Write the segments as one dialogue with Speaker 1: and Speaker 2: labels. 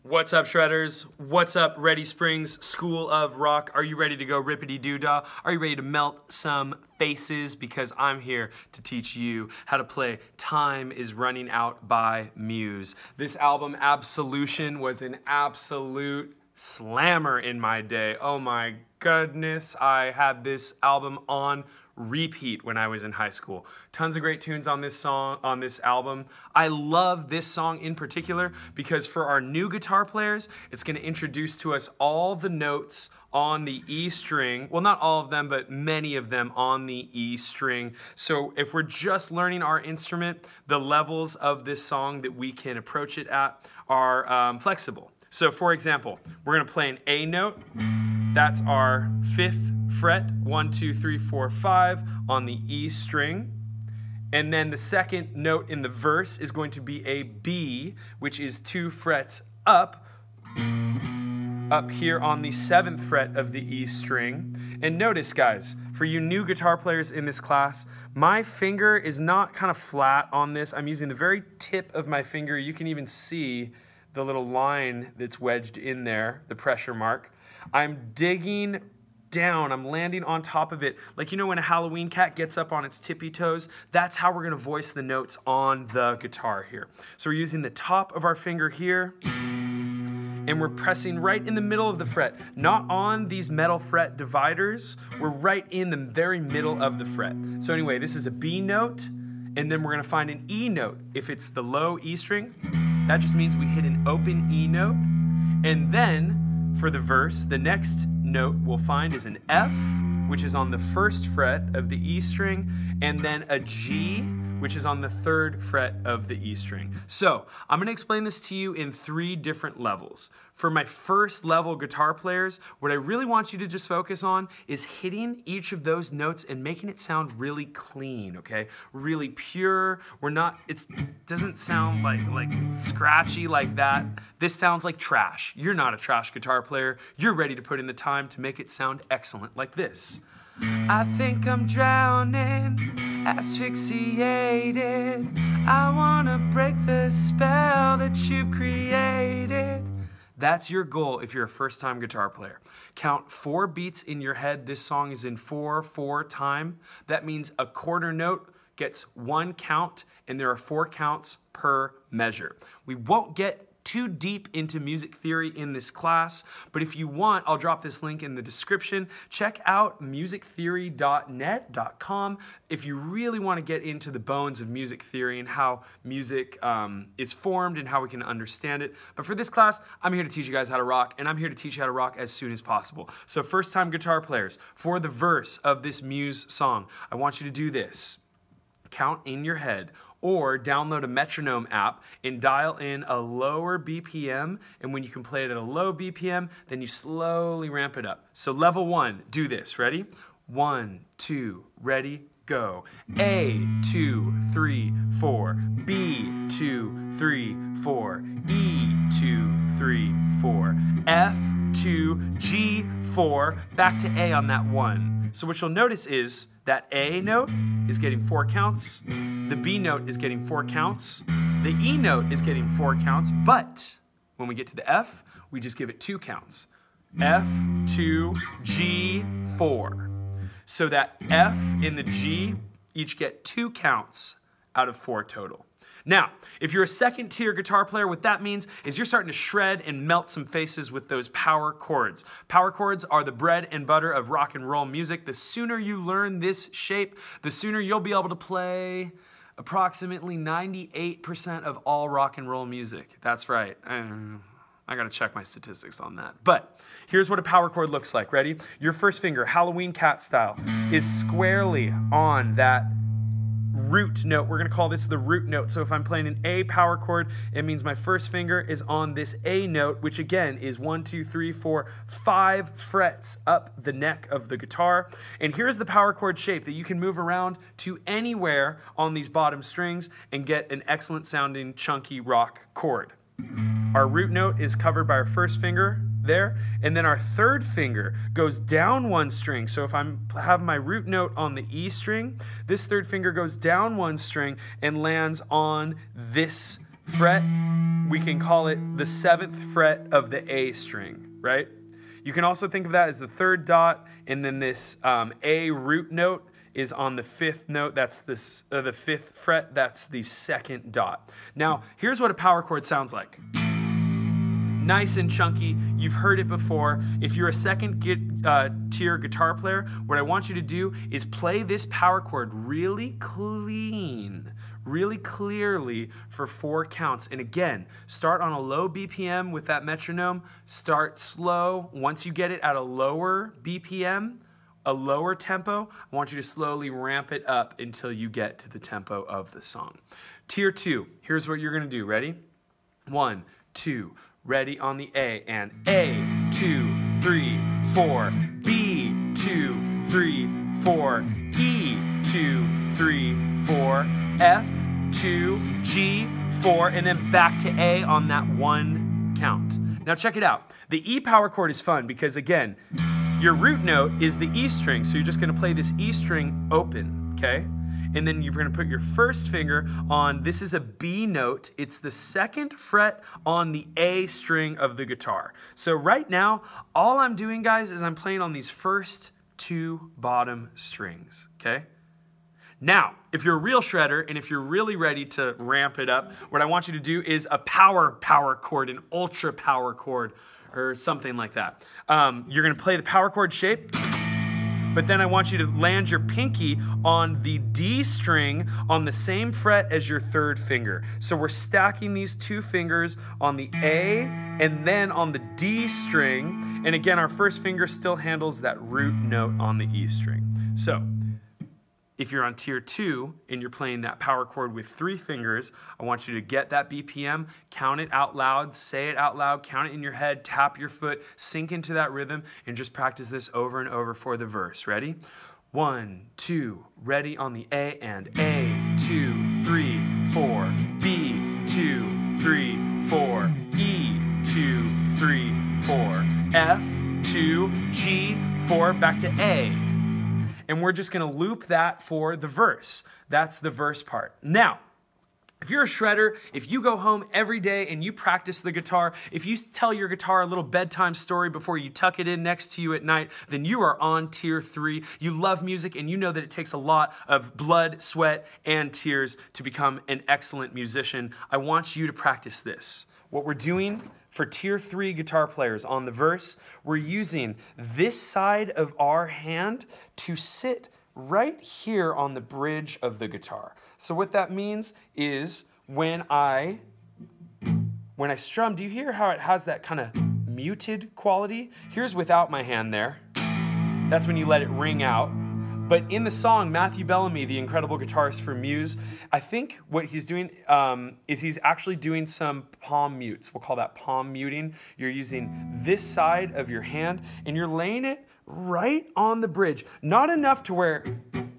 Speaker 1: What's up, Shredders? What's up, Ready Springs School of Rock? Are you ready to go rippity-doo-dah? Are you ready to melt some faces? Because I'm here to teach you how to play Time Is Running Out by Muse. This album, Absolution, was an absolute slammer in my day. Oh my goodness, I had this album on repeat when I was in high school. Tons of great tunes on this song, on this album. I love this song in particular because for our new guitar players, it's going to introduce to us all the notes on the E string. Well, not all of them, but many of them on the E string. So if we're just learning our instrument, the levels of this song that we can approach it at are flexible. So for example, we're going to play an A note. That's our 5th fret, 1, 2, 3, 4, 5 on the E string. And then the second note in the verse is going to be a B, which is 2 frets up here on the 7th fret of the E string. And notice, guys, for you new guitar players in this class, my finger is not kind of flat on this. I'm using the very tip of my finger. You can even see the little line that's wedged in there, the pressure mark. I'm digging down, I'm landing on top of it. Like, you know when a Halloween cat gets up on its tippy toes? That's how we're gonna voice the notes on the guitar here. So we're using the top of our finger here, and we're pressing right in the middle of the fret. Not on these metal fret dividers, we're right in the very middle of the fret. So anyway, this is a B note, and then we're gonna find an E note. If it's the low E string, that just means we hit an open E note, and then for the verse, the next note we'll find is an F, which is on the 1st fret of the E string, and then a G, which is on the 3rd fret of the E string. So I'm going to explain this to you in 3 different levels. For my first level guitar players, what I really want you to just focus on is hitting each of those notes and making it sound really clean, okay? Really pure. It doesn't sound like scratchy like that. This sounds like trash. You're not a trash guitar player. You're ready to put in the time to make it sound excellent like this. I think I'm drowning, asphyxiated. I wanna break the spell that you've created. That's your goal if you're a first-time guitar player. Count 4 beats in your head. This song is in 4/4 time. That means a quarter note gets 1 count, and there are 4 counts per measure. We won't get too deep into music theory in this class, but if you want, I'll drop this link in the description. Check out musictheory.net.com if you really want to get into the bones of music theory and how music is formed and how we can understand it. But for this class, I'm here to teach you guys how to rock, and I'm here to teach you how to rock as soon as possible. So first-time guitar players, for the verse of this Muse song, I want you to do this. Count in your head, or download a metronome app and dial in a lower BPM, and when you can play it at a low BPM, then you slowly ramp it up. So level 1, do this, ready? 1, 2, ready, go. A, 2, 3, 4, B, 2, 3, 4, E, 2, 3, 4, F, 2, G, 4, back to A on that 1. So what you'll notice is that A note is getting 4 counts, the B note is getting 4 counts, the E note is getting 4 counts, but when we get to the F, we just give it 2 counts. F, 2, G, 4. So that F and the G each get 2 counts out of 4 total. Now, if you're a second-tier guitar player, what that means is you're starting to shred and melt some faces with those power chords. Power chords are the bread and butter of rock and roll music. The sooner you learn this shape, the sooner you'll be able to play approximately 98% of all rock and roll music. That's right. I gotta check my statistics on that. But here's what a power chord looks like. Ready? Your first finger, Halloween cat style, is squarely on that root note. We're going to call this the root note. So if I'm playing an A power chord, it means my first finger is on this A note, which again is 1, 2, 3, 4, 5 frets up the neck of the guitar. And here's the power chord shape that you can move around to anywhere on these bottom strings and get an excellent sounding chunky rock chord. Our root note is covered by our first finger there, and then our third finger goes down 1 string. So if I have my root note on the E string, this third finger goes down 1 string and lands on this fret, we can call it the 7th fret of the A string, right? You can also think of that as the 3rd dot, and then this A root note is on the 5th note. That's the 5th fret. That's the 2nd dot. Now, here's what a power chord sounds like. Nice and chunky. You've heard it before. If you're a second tier guitar player, what I want you to do is play this power chord really clean, really clearly for 4 counts. And again, start on a low BPM with that metronome. Start slow. Once you get it at a lower BPM, a lower tempo, I want you to slowly ramp it up until you get to the tempo of the song. Tier 2, here's what you're gonna do. Ready? 1, 2, ready on the A, and A, 2, 3, 4, B, 2, 3, 4, E, 2, 3, 4, F, 2, G, 4, and then back to A on that 1 count. Now check it out. The E power chord is fun because again, your root note is the E string, so you're just gonna play this E string open, okay? And then you're gonna put your first finger on, this is a B note, it's the 2nd fret on the A string of the guitar. So right now, all I'm doing, guys, is I'm playing on these first 2 bottom strings, okay? Now, if you're a real shredder and if you're really ready to ramp it up, what I want you to do is a power chord, an ultra power chord, or something like that. You're gonna play the power chord shape, but then I want you to land your pinky on the D string on the same fret as your 3rd finger. So we're stacking these 2 fingers on the A and then on the D string. And again, our first finger still handles that root note on the E string. So if you're on tier 2 and you're playing that power chord with 3 fingers, I want you to get that BPM, count it out loud, say it out loud, count it in your head, tap your foot, sink into that rhythm, and just practice this over and over for the verse. Ready? 1, 2, ready on the A, and A, 2, 3, 4, B, 2, 3, 4, E, 2, 3, 4, F, 2, G, 4, back to A. And we're just gonna loop that for the verse. That's the verse part. Now, if you're a shredder, if you go home every day and you practice the guitar, if you tell your guitar a little bedtime story before you tuck it in next to you at night, then you are on tier 3. You love music and you know that it takes a lot of blood, sweat, and tears to become an excellent musician. I want you to practice this. What we're doing for tier 3 guitar players on the verse, we're using this side of our hand to sit right here on the bridge of the guitar. So what that means is when I strum, do you hear how it has that kind of muted quality? Here's without my hand there. That's when you let it ring out. But in the song, Matthew Bellamy, the incredible guitarist for Muse, I think what he's doing is he's actually doing some palm mutes. We'll call that palm muting. You're using this side of your hand and you're laying it right on the bridge. Not enough to where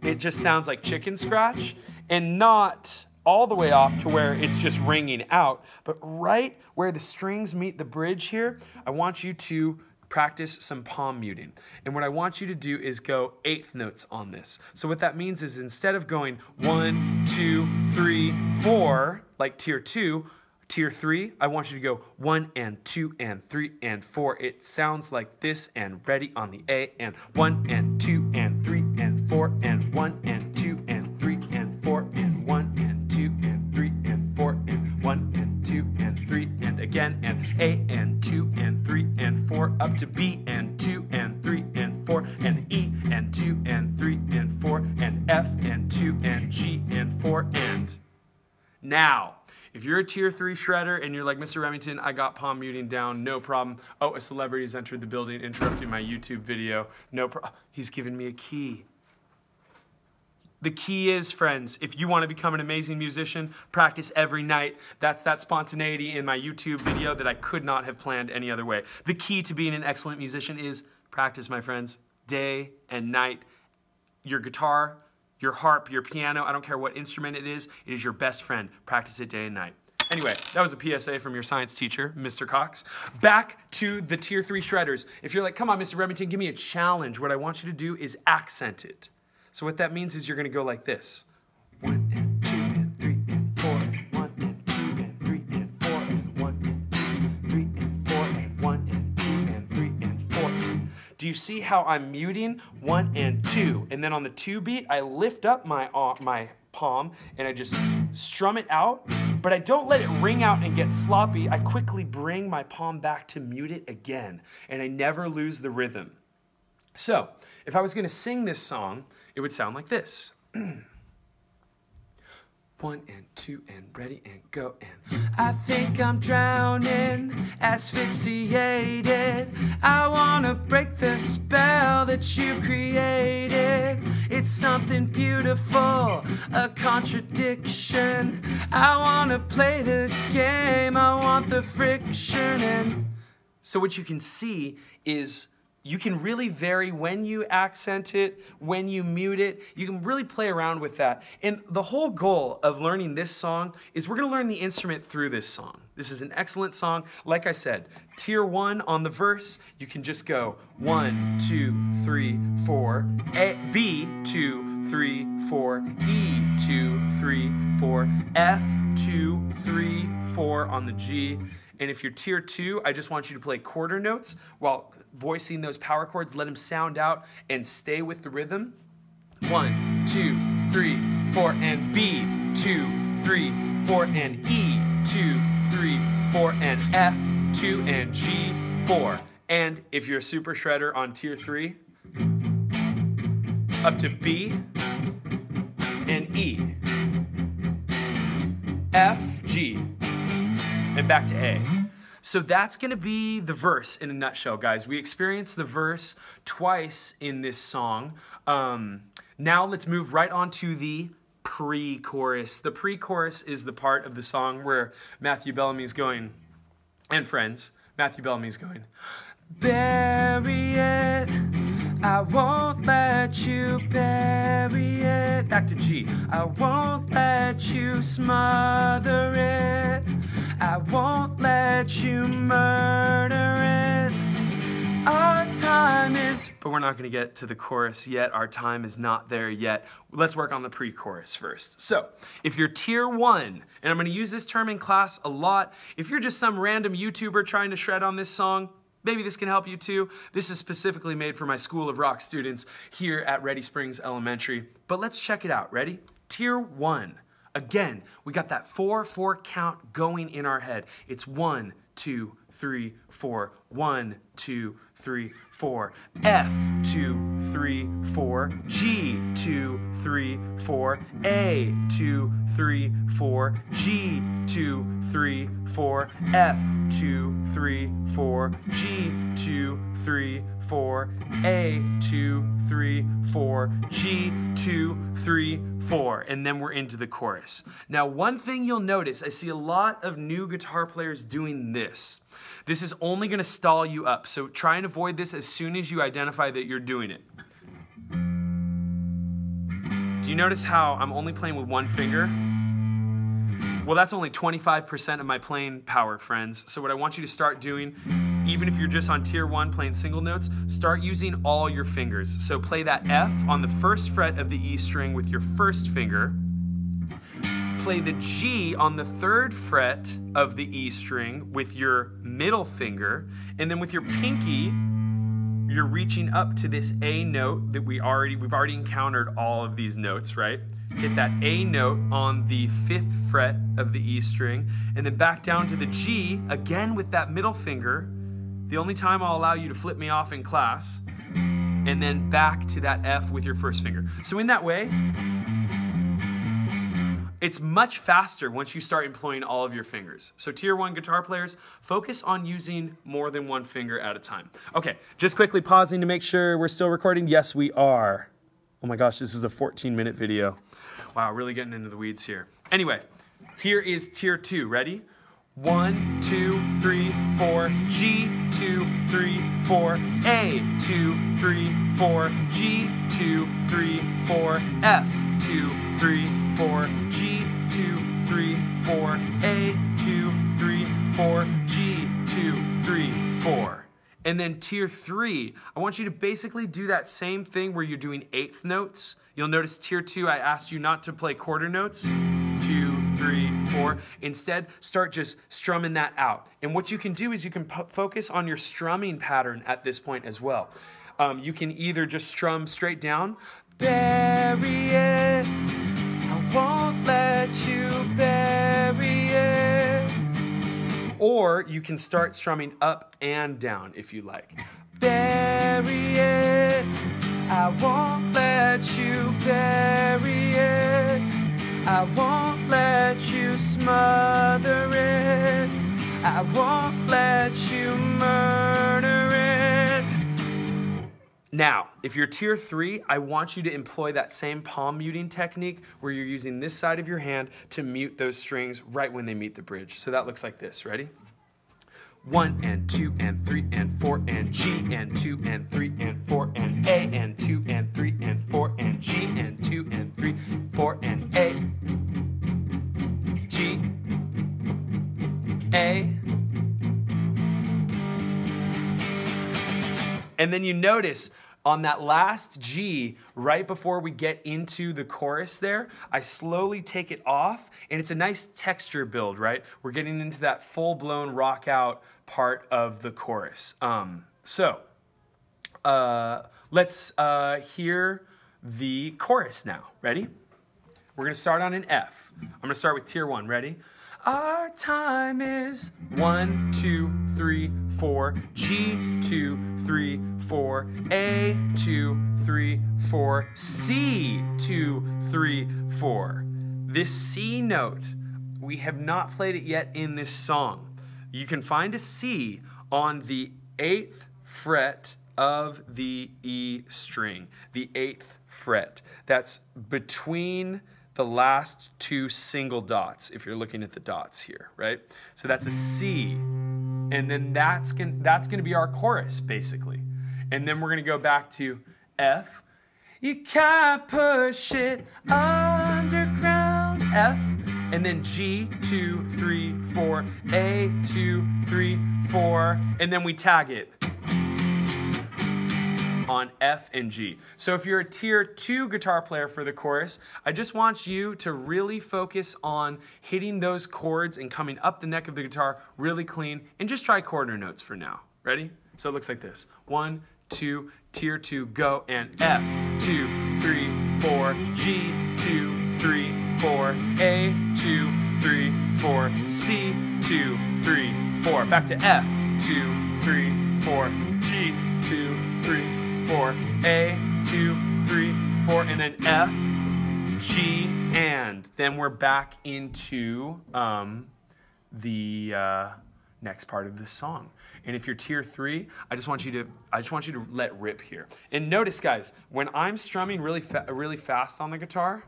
Speaker 1: it just sounds like chicken scratch, and not all the way off to where it's just ringing out, but right where the strings meet the bridge here, I want you to practice some palm muting. And what I want you to do is go 8th notes on this. So what that means is instead of going 1, 2, 3, 4, like tier 2, tier 3, I want you to go 1 and 2 and 3 and 4. It sounds like this, and ready on the A, and 1 and 2 and 3 and 4 and 1 and 2 and 3 and 4 and 1 and 2 and 3 and 4 and 1 and 2 and 3 and again, and A and 2 and 3 and 4 up to B and 2 and 3 and 4 and E and 2 and 3 and 4 and F and 2 and G and 4 and now. If you're a tier 3 shredder and you're like, Mr. Remington, I got palm muting down, no problem. Oh, a celebrity's entered the building, interrupting my YouTube video. No problem. He's giving me a key. The key is, friends, if you want to become an amazing musician, practice every night. That's that spontaneity in my YouTube video that I could not have planned any other way. The key to being an excellent musician is practice, my friends, day and night. Your guitar, your harp, your piano, I don't care what instrument it is your best friend. Practice it day and night. Anyway, that was a PSA from your science teacher, Mr. Cox. Back to the tier 3 shredders. If you're like, come on, Mr. Remington, give me a challenge, what I want you to do is accent it. So what that means is you're gonna go like this. 1 and 2 and 3 and 4, 1 and 2 and 3 Do you see how I'm muting 1 and 2? And then on the 2 beat, I lift up my palm and I just strum it out, but I don't let it ring out and get sloppy. I quickly bring my palm back to mute it again, and I never lose the rhythm. So, if I was going to sing this song, it would sound like this. 1 and 2 and ready and go and I think I'm drowning, asphyxiated. I wanna break the spell that you created. It's something beautiful, a contradiction. I wanna play the game, I want the friction. And so what you can see is you can really vary when you accent it, when you mute it. You can really play around with that. And the whole goal of learning this song is we're gonna learn the instrument through this song. This is an excellent song. Like I said, tier 1 on the verse, you can just go 1, 2, 3, 4, A, B, 2, 3, 4, E, 2, 3, 4, F, 2, 3, 4 on the G. And if you're tier 2, I just want you to play quarter notes while voicing those power chords. Let them sound out and stay with the rhythm. 1, 2, 3, 4, and B, 2, 3, 4, and E, 2, 3, 4, and F, 2, and G, 4. And if you're a super shredder on tier 3, up to B and E, F, G, and back to A. So that's gonna be the verse in a nutshell, guys. We experienced the verse twice in this song. Now let's move right on to the pre-chorus. The pre-chorus is the part of the song where Matthew Bellamy's going, and friends, Matthew Bellamy's going, bury it, I won't let you bury it. Back to G, I won't let you smother it, I won't let you murder it. Our time is, but we're not going to get to the chorus yet. Our time is not there yet. Let's work on the pre-chorus first. So, if you're tier 1, and I'm going to use this term in class a lot, if you're just some random YouTuber trying to shred on this song, maybe this can help you too. This is specifically made for my School of Rock students here at Ready Springs Elementary. But let's check it out. Ready? Tier 1. Again, we got that 4/4 count going in our head. It's 1, 2, 3, 4. 1, 2, 3, 4. F, 2, 3, 4. G, 2, 3, 4. A, 2, 3, 4. G, 2, 3, 4. F, 2, 3, 4. G, 2, 3, 4. A, 2, 3, 4. G, 2, 3, 4. And then we're into the chorus. Now, one thing you'll notice, I see a lot of new guitar players doing this. This is only going to stall you up, so try and avoid this as soon as you identify that you're doing it. Do you notice how I'm only playing with one finger? Well, that's only 25% of my playing power, friends. So what I want you to start doing, even if you're just on tier 1 playing single notes, start using all your fingers. So play that F on the 1st fret of the E string with your 1st finger. Play the G on the 3rd fret of the E string with your middle finger, and then with your pinky, you're reaching up to this A note that we've already encountered all of these notes, right? Hit that A note on the 5th fret of the E string, and then back down to the G, again with that middle finger, the only time I'll allow you to flip me off in class, and then back to that F with your 1st finger. So in that way, it's much faster once you start employing all of your fingers. So tier 1 guitar players, focus on using more than one finger at a time. Okay, just quickly pausing to make sure we're still recording. Yes, we are. Oh my gosh, this is a 14-minute video. Wow, really getting into the weeds here. Anyway, here is tier 2. Ready? 1, 2, 3, 4, G, 2, 3, 4, A, 2, 3, 4, G, 2, 3, 4, F, 2, 3, 4, G, 2, 3, 4, A, 2, 3, 4, G, 2, 3, 4. And then tier 3, I want you to basically do that same thing where you're doing 8th notes. You'll notice tier 2, I asked you not to play quarter notes. 2, 3, 4. Instead, start just strumming that out. And what you can do is you can focus on your strumming pattern at this point as well. You can either just strum straight down, bury it, I won't let you bury it. Or you can start strumming up and down if you like. Bury it, I won't let you bury it, I won't let you smother it, I won't let you murder it. Now, if you're tier 3, I want you to employ that same palm muting technique where you're using this side of your hand to mute those strings right when they meet the bridge. So that looks like this. Ready? 1 and 2 and 3 and 4 and G and 2 and 3 and 4 and A and 2 and 3 and 4 and G and 2 and 3, 4 and A, G, A. And then you notice on that last G, right before we get into the chorus there, I slowly take it off, and it's a nice texture build, right? We're getting into that full-blown rock out part of the chorus. Let's hear the chorus now. Ready? We're gonna start on an F. I'm gonna start with tier 1. Ready? Our time is 1, 2, 3, 4, G, 2, 3, 4, A, 2, 3, 4, C, 2, 3, 4. This C note, we have not played it yet in this song. You can find a C on the 8th fret of the E string, the 8th fret. That's between the last 2 single dots, if you're looking at the dots here, right? So that's a C, and then that's gonna be our chorus, basically. And then we're gonna go back to F. You can't push it underground, F. And then G, 2, 3, 4, A, 2, 3, 4, and then we tag it on F and G. So if you're a tier 2 guitar player for the chorus, I just want you to really focus on hitting those chords and coming up the neck of the guitar really clean, and just try quarter notes for now. Ready? So it looks like this. 1, 2, tier 2, go, and F, 2, 3, 4, G, 2, 3, 4, A, 2, 3, 4, C, 2, 3, 4. Back to F, 2, 3, 4, G, 2, 3, 4, A, 2, 3, 4, and then F, G, and then we're back into the next part of the song. And if you're tier 3, I just want you to let rip here. And notice, guys, when I'm strumming really fast on the guitar,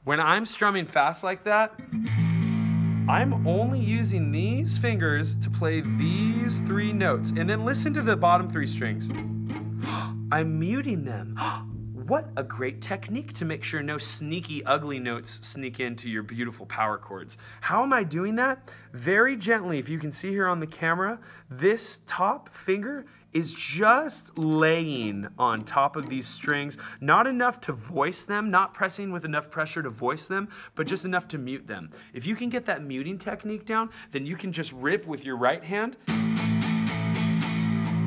Speaker 1: when I'm strumming fast like that, I'm only using these fingers to play these 3 notes. And then listen to the bottom 3 strings. I'm muting them. What a great technique to make sure no sneaky, ugly notes sneak into your beautiful power chords. How am I doing that? Very gently. If you can see here on the camera, this top finger is just laying on top of these strings. Not enough to voice them, not pressing with enough pressure to voice them, but just enough to mute them. If you can get that muting technique down, then you can just rip with your right hand,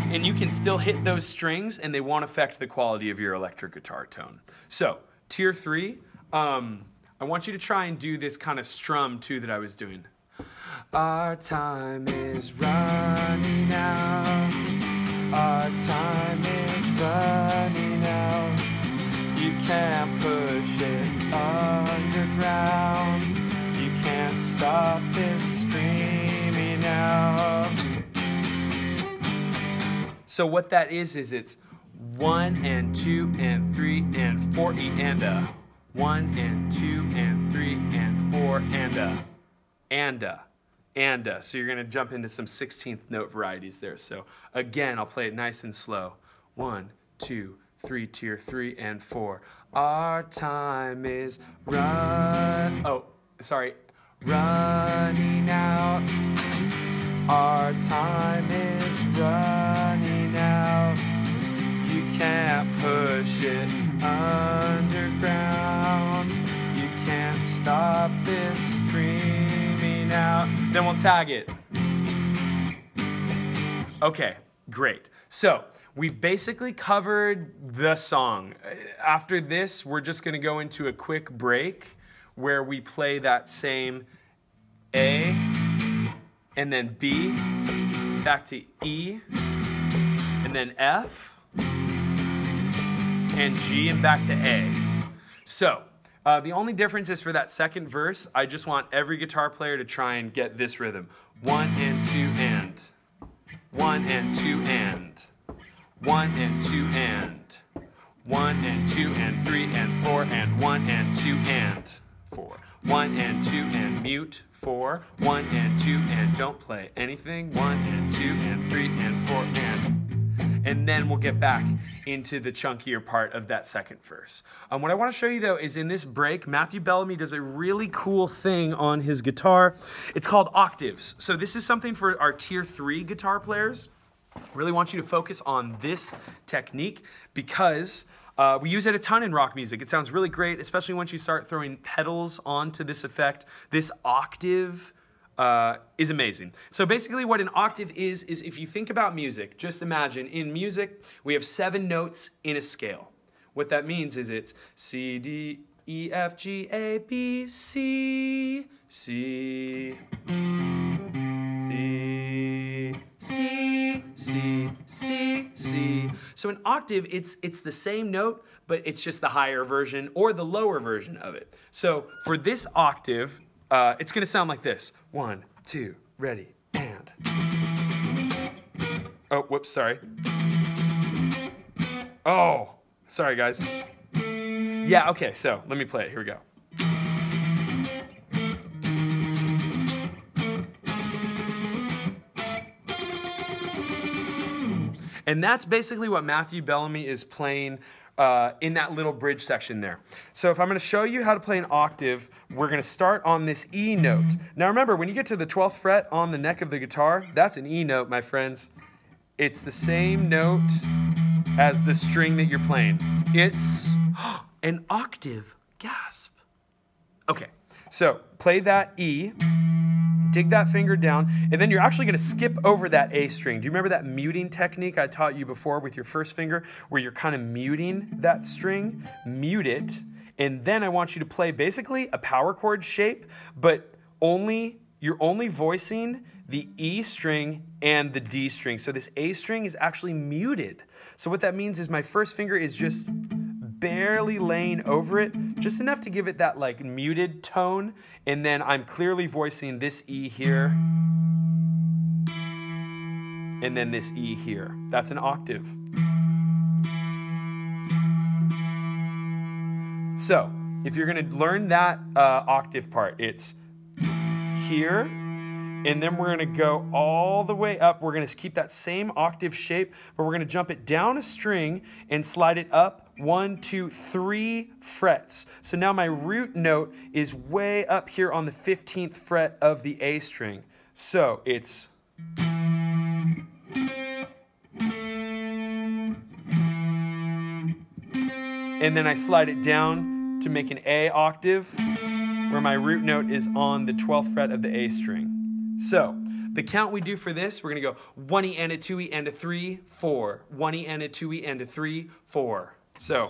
Speaker 1: and you can still hit those strings, and they won't affect the quality of your electric guitar tone. So, tier 3, I want you to try and do this kind of strum too that I was doing. Our time is running out. Our time is running out. You can't push it underground. You can't stop this screaming out. So what that is it's 1 and 2 and 3 and 4 E and a. 1 and 2 and 3 and 4 and a. And a. And a. So you're going to jump into some 16th note varieties there. So again, I'll play it nice and slow. 1, 2, 3, tier 3 and 4. Our time is running out. Our time is running out. shit underground. You can't stop this screaming out. Then we'll tag it. Okay, great. So we've basically covered the song. After this, we're just gonna go into a quick break where we play that same A, and then B, back to E, and then F, and G, and back to A. So, the only difference is for that second verse, I just want every guitar player to try and get this rhythm. 1 and 2 and. 1 and 2 and. 1 and 2 and. 1 and 2 and 3 and 4 and 1 and 2 and 4. 1 and 2 and mute 4. 1 and 2 and don't play anything. 1 and 2 and 3 and 4 and then we'll get back into the chunkier part of that second verse. What I want to show you though is in this break, Matthew Bellamy does a really cool thing on his guitar. It's called octaves. So this is something for our tier 3 guitar players. Really want you to focus on this technique because we use it a ton in rock music. It sounds really great, especially once you start throwing pedals onto this effect. This octave is amazing. So basically what an octave is if you think about music, just imagine in music, we have 7 notes in a scale. What that means is it's C, D, E, F, G, A, B, C, C, C, C, C, C, C. So an octave, it's the same note, but it's just the higher version or the lower version of it. So for this octave, it's gonna sound like this. 1, 2, ready, and. Oh, whoops, sorry. Oh, sorry guys. Yeah, okay, so let me play it, here we go. And that's basically what Matthew Bellamy is playing in that little bridge section there. So if I'm going to show you how to play an octave, we're going to start on this E note. Now remember, when you get to the 12th fret on the neck of the guitar, that's an E note, my friends. It's the same note as the string that you're playing. It's an octave. Gasp. Okay, so play that E. Dig that finger down, and then you're actually going to skip over that A string. Do you remember that muting technique I taught you before with your first finger, where you're kind of muting that string? Mute it, and then I want you to play basically a power chord shape, but you're only voicing the E string and the D string. So this A string is actually muted. So what that means is my first finger is just barely laying over it, just enough to give it that like muted tone, and then I'm clearly voicing this E here, and then this E here. That's an octave. So, if you're gonna learn that octave part, it's here, and then we're gonna go all the way up. We're gonna keep that same octave shape, but we're gonna jump it down a string and slide it up 1, 2, 3 frets. So now my root note is way up here on the 15th fret of the A string. So it's and then I slide it down to make an A octave where my root note is on the 12th fret of the A string. So the count we do for this, we're gonna go 1E and a 2E and a 3, 4. 1E and a 2E and a 3, 4. So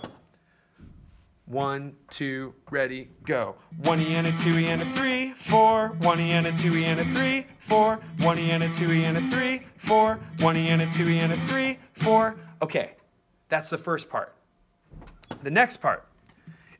Speaker 1: 1, 2, ready, go. 1E and a 2E and a 3, 4. 1E and a 2E and a 3, 4. 1E and a 2E and a 3, 4. 1E and a 2E and a 3, 4. Okay, that's the first part. The next part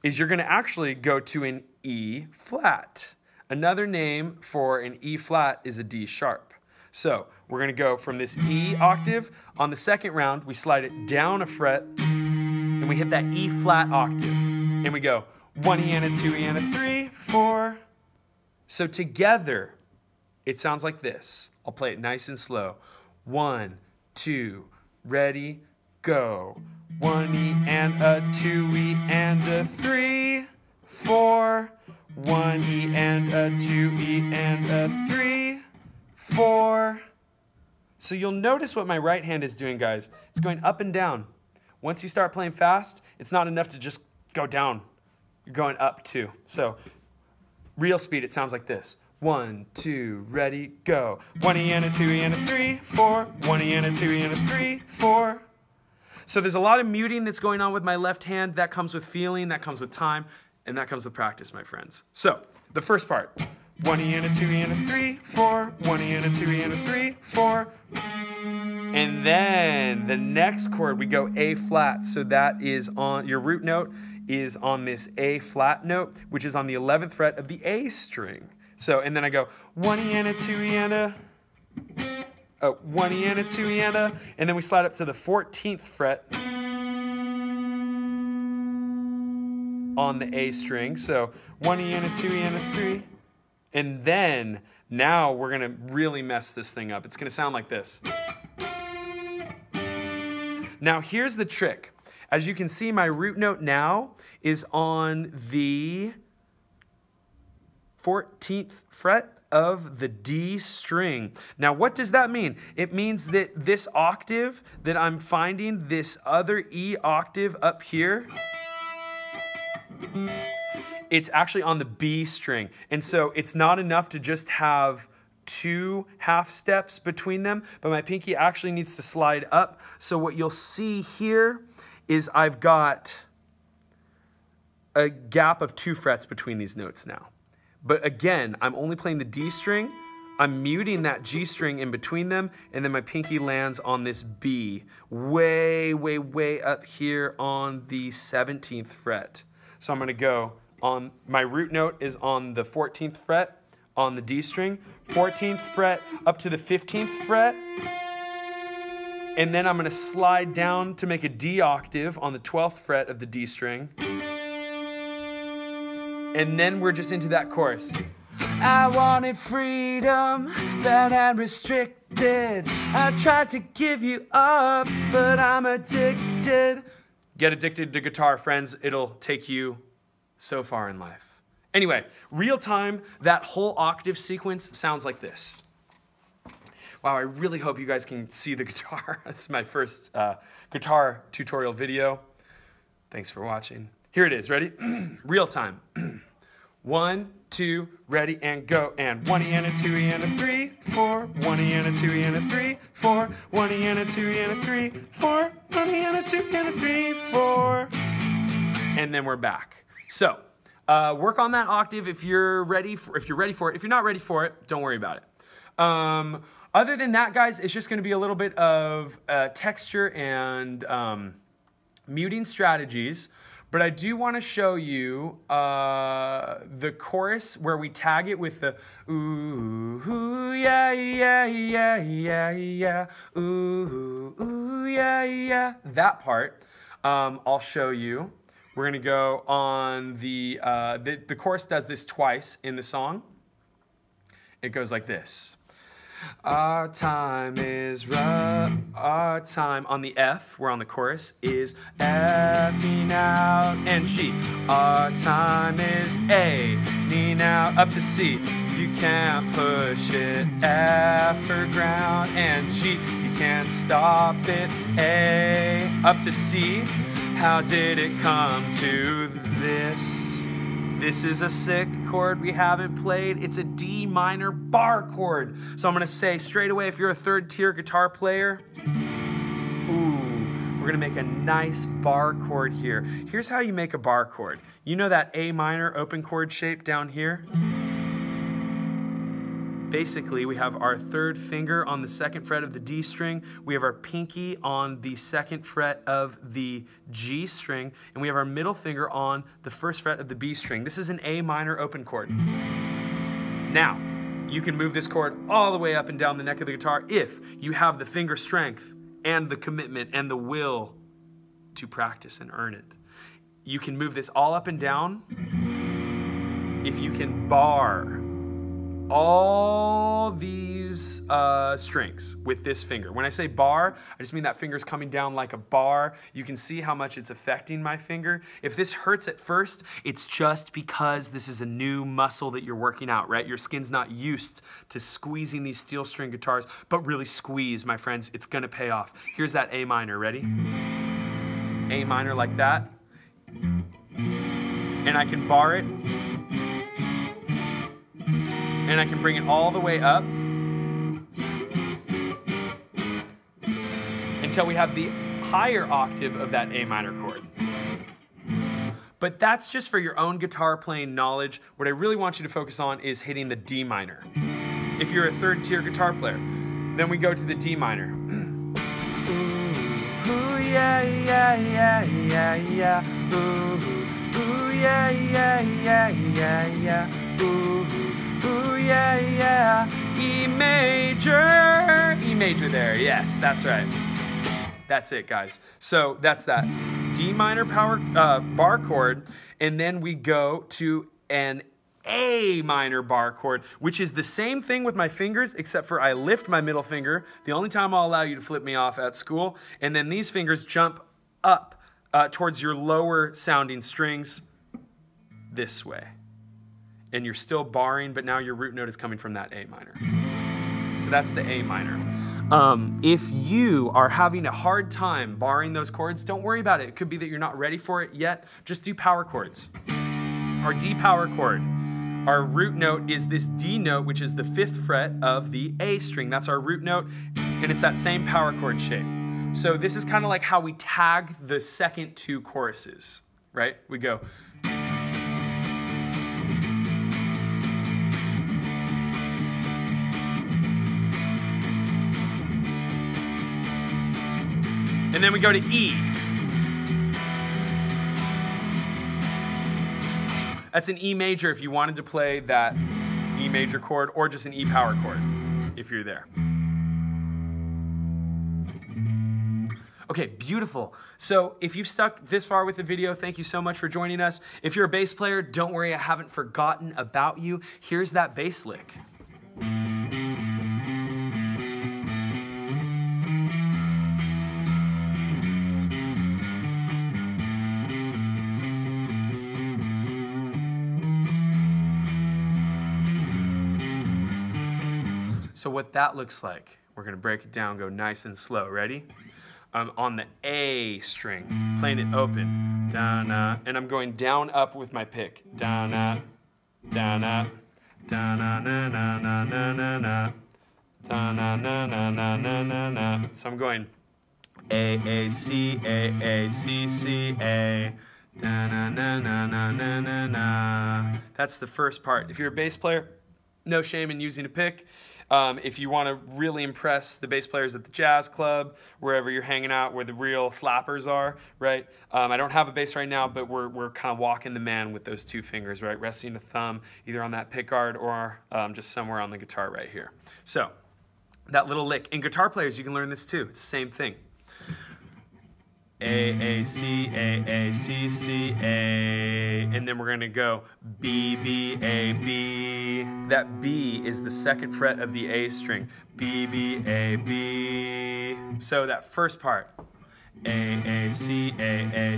Speaker 1: is you're gonna actually go to an E flat. Another name for an E flat is a D sharp. So we're gonna go from this E octave. On the second round, we slide it down a fret, and we hit that E flat octave. And we go 1E and a 2E and a 3, 4. So together, it sounds like this. I'll play it nice and slow. 1, 2, ready, go. 1E and a 2E and a 3, 4. 1E and a 2E and a 3, 4. So you'll notice what my right hand is doing, guys. It's going up and down. Once you start playing fast, it's not enough to just go down. You're going up too. So real speed, it sounds like this. 1, 2, ready, go. 1E and a 2E and a 3, 4. 1E and a 2E and a 3, 4. So there's a lot of muting that's going on with my left hand. That comes with feeling, that comes with time, and that comes with practice, my friends. So the first part. 1E and a 2E and a 3, 4. 1E and a 2E and a 3, 4. And then the next chord, we go A flat. So that is on, your root note is on this A flat note, which is on the 11th fret of the A string. So, and then I go 1E and a 2E and a, 1E and a 2E and a, and then we slide up to the 14th fret on the A string. So 1E and a 2E and a 3. And then, now we're gonna really mess this thing up. It's gonna sound like this. Now here's the trick. As you can see, my root note now is on the 14th fret of the D string. Now what does that mean? It means that this octave that I'm finding, this other E octave up here, it's actually on the B string. And so it's not enough to just have 2 half steps between them, but my pinky actually needs to slide up. So what you'll see here is I've got a gap of 2 frets between these notes now. But again, I'm only playing the D string, I'm muting that G string in between them, and then my pinky lands on this B, way, way, way up here on the 17th fret. So I'm gonna go on, my root note is on the 14th fret on the D string, 14th fret up to the 15th fret, and then I'm gonna slide down to make a D octave on the 12th fret of the D string, and then we're just into that chorus. I wanted freedom that I'm restricted. I tried to give you up, but I'm addicted. Get addicted to guitar, friends. It'll take you so far in life. Anyway, real time, that whole octave sequence sounds like this. Wow, I really hope you guys can see the guitar. This is my first guitar tutorial video. Thanks for watching. Here it is, ready? Real time. 1, 2, ready, and go. And 1E and a 2E and a 3, 4. 1E and a 2E and a 3, 4. 1E and a 2E and a 3, 4. 1E and a 2E and a 3, 4. And then we're back. So, work on that octave if you're ready for it. If you're not ready for it, don't worry about it. Other than that, guys, it's just going to be a little bit of texture and muting strategies. But I do want to show you the chorus where we tag it with the ooh, ooh, yeah, yeah, yeah, yeah, yeah, ooh, ooh, yeah, yeah. That part, I'll show you. We're going to go on the chorus does this twice in the song. It goes like this. Our time is rough. Our time on the F, we're on the chorus, is F-ing out and G. Our time is A-ing out up to C. You can't push it. F for ground and G. You can't stop it. A up to C. How did it come to this? This is a sick chord we haven't played. It's a D minor bar chord. So I'm gonna say straight away, if you're a 3rd tier guitar player, ooh, we're gonna make a nice bar chord here. Here's how you make a bar chord. You know that A minor open chord shape down here? Basically, we have our 3rd finger on the 2nd fret of the D string, we have our pinky on the 2nd fret of the G string, and we have our middle finger on the 1st fret of the B string. This is an A minor open chord. Now, you can move this chord all the way up and down the neck of the guitar if you have the finger strength and the commitment and the will to practice and earn it. You can move this all up and down if you can bar all these strings with this finger. When I say bar, I just mean that finger's coming down like a bar. You can see how much it's affecting my finger. If this hurts at first, it's just because this is a new muscle that you're working out, right? Your skin's not used to squeezing these steel string guitars, but really squeeze, my friends. It's gonna pay off. Here's that A minor, ready? A minor like that, and I can bar it, and I can bring it all the way up until we have the higher octave of that A minor chord. But that's just for your own guitar playing knowledge. What I really want you to focus on is hitting the D minor. If you're a third tier guitar player, then we go to the D minor. Ooh, yeah, yeah, yeah, yeah, yeah. Ooh, ooh, yeah, yeah, yeah, yeah, yeah. Ooh, ooh, yeah, yeah. E major there. Yes, that's right. That's it, guys. So that's that D minor power bar chord, and then we go to an A minor bar chord, which is the same thing with my fingers, except for I lift my middle finger, the only time I'll allow you to flip me off at school, and then these fingers jump up towards your lower sounding strings this way. And you're still barring, but now your root note is coming from that A minor. So that's the A minor. If you are having a hard time barring those chords, don't worry about it. It could be that you're not ready for it yet. Just do power chords. Our D power chord. Our root note is this D note, which is the 5th fret of the A string. That's our root note, and it's that same power chord shape. So this is kind of like how we tag the second 2 choruses, right? We go. And then we go to E. That's an E major if you wanted to play that E major chord, or just an E power chord if you're there. Okay, beautiful. So if you've stuck this far with the video, thank you so much for joining us. If you're a bass player, don't worry, I haven't forgotten about you. Here's that bass lick. So what that looks like, we're gonna break it down, go nice and slow. Ready? On the A string, playing it open, da-na, and I'm going down up with my pick, da-na, da-na, da-na, na-na-na-na-na-na, da-na-na-na-na-na-na-na. So I'm going A, C, A, C, C, A, da-na-na-na-na-na-na. That's the first part. If you're a bass player, no shame in using a pick. If you want to really impress the bass players at the jazz club, wherever you're hanging out, where the real slappers are, right? I don't have a bass right now, but we're kind of walking the man with those 2 fingers, right? Resting a thumb either on that pick guard or just somewhere on the guitar right here. So that little lick. In guitar players, you can learn this too. It's the same thing. A, C, C, A, and then we're gonna go B, B, A, B. That B is the 2nd fret of the A string. B, B, A, B. So that first part, A, C,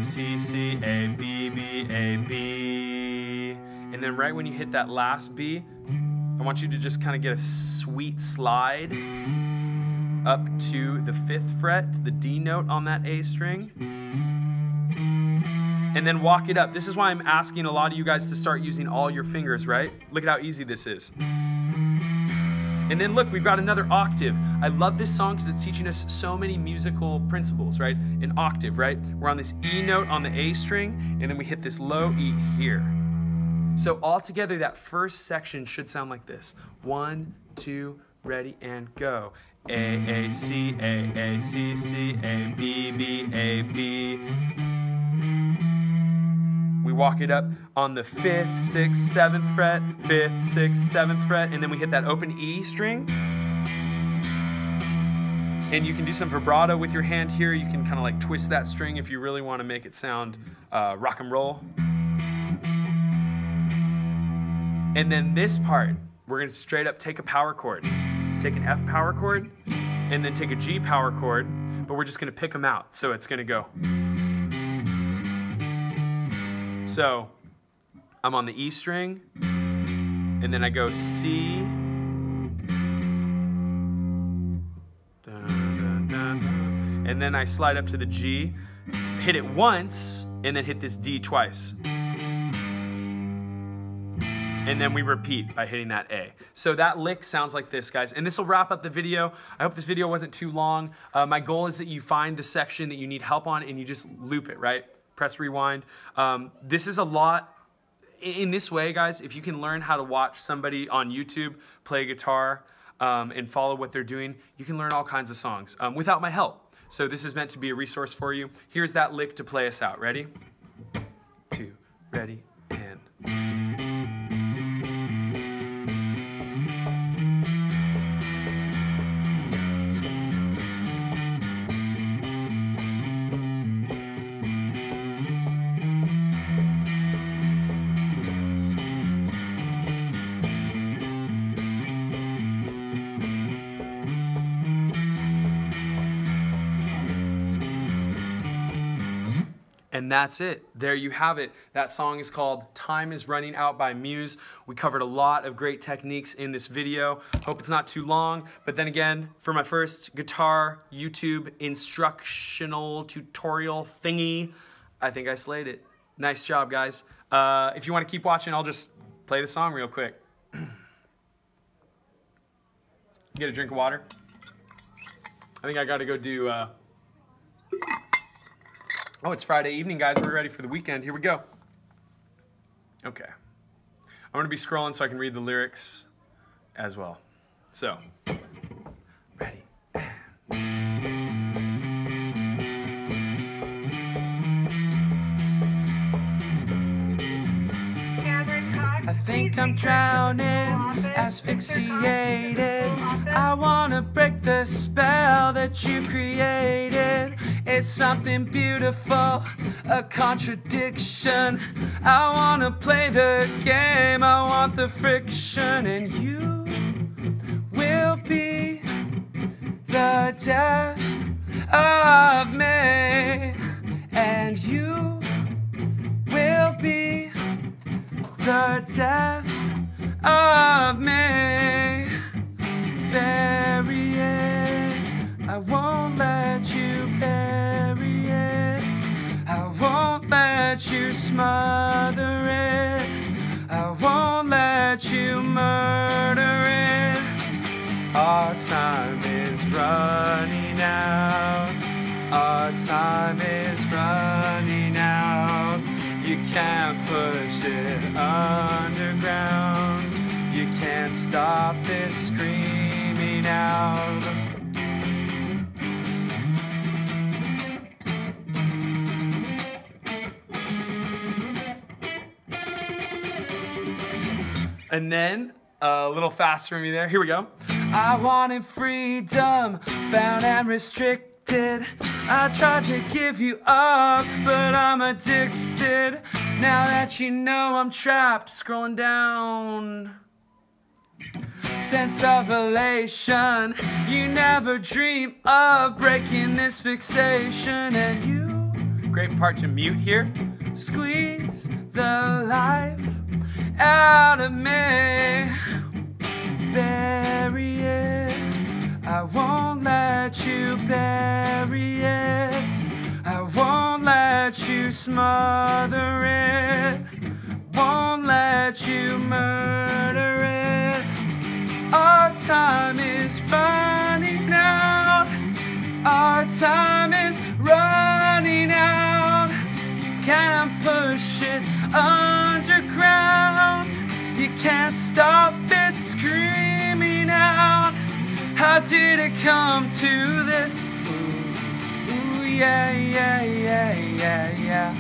Speaker 1: C, A, B, B, A, B. And then right when you hit that last B, I want you to just kind of get a sweet slide up to the 5th fret, the D note on that A string, and then walk it up. This is why I'm asking a lot of you guys to start using all your fingers, right? Look at how easy this is. And then look, we've got another octave. I love this song because it's teaching us so many musical principles, right? An octave, right? We're on this E note on the A string, and then we hit this low E here. So all together, that first section should sound like this. 1, 2, ready, and go. A, C, C, A, B, B, A, B. We walk it up on the 5th, 6th, 7th fret, 5th, 6th, 7th fret, and then we hit that open E string. And you can do some vibrato with your hand here. You can kind of like twist that string if you really want to make it sound rock and roll. And then this part, we're going to straight up take a power chord. Take an F power chord, and then take a G power chord, but we're just gonna pick them out. So it's gonna go. So I'm on the E string, and then I go C, and then I slide up to the G, hit it once, and then hit this D twice. And then we repeat by hitting that A. So that lick sounds like this, guys. And this will wrap up the video. I hope this video wasn't too long. My goal is that you find the section that you need help on and you just loop it, right? Press rewind. This is a lot. In this way, guys, if you can learn how to watch somebody on YouTube play guitar and follow what they're doing, you can learn all kinds of songs without my help. So this is meant to be a resource for you. Here's that lick to play us out. Ready? 2, ready, and... And that's it. There you have it. That song is called Time Is Running Out by Muse. We covered a lot of great techniques in this video. Hope it's not too long. But then again, for my first guitar YouTube instructional tutorial thingy, I think I slayed it. Nice job, guys. If you want to keep watching, I'll just play the song real quick. Get a drink of water. I think I got to go do... Oh, it's Friday evening, guys. We're ready for the weekend. Here we go. Okay. I'm going to be scrolling so I can read the lyrics as well. So, ready. I think I'm drowning, asphyxiated. I want to break the spell that you created. It's something beautiful, a contradiction. I want to play the game, I want the friction. And you will be the death of me. And you will be the death of me. Bury it, I won't let you bury it. I won't let you smother it. I won't let you murder it. Our time is running out. Our time is running out. You can't push it underground. You can't stop this screaming out. And then, a little faster for me there. Here we go. I wanted freedom, bound and restricted. I tried to give you up, but I'm addicted. Now that you know I'm trapped, scrolling down. Sense of elation, you never dream of breaking this fixation. And you, great part to mute here, squeeze the life out of me. Bury it, I won't let you bury it. I won't let you smother it. Won't let you murder it. Our time is running out. Our time is running out. Can't push it underground. You can't stop it screaming out. How did it come to this? Ooh, yeah, yeah, yeah, yeah, yeah.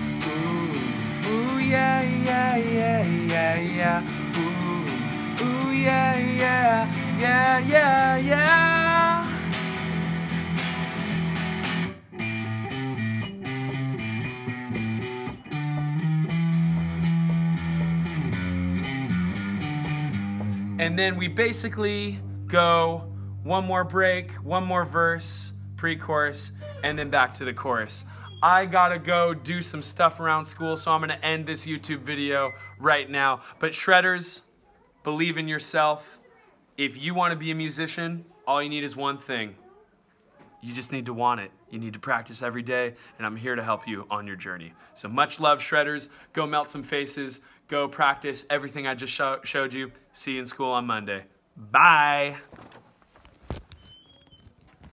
Speaker 1: Ooh, yeah, yeah, yeah, yeah, yeah. Ooh, yeah, yeah, yeah, yeah, yeah. And then we basically go one more break, one more verse, pre-chorus, and then back to the chorus. I gotta go do some stuff around school, so I'm gonna end this YouTube video right now. But shredders, believe in yourself. If you wanna be a musician, all you need is one thing: You just need to want it. You need to practice every day, and I'm here to help you on your journey. So much love, shredders. Go melt some faces. Go practice everything I just showed you. See you in school on Monday. Bye.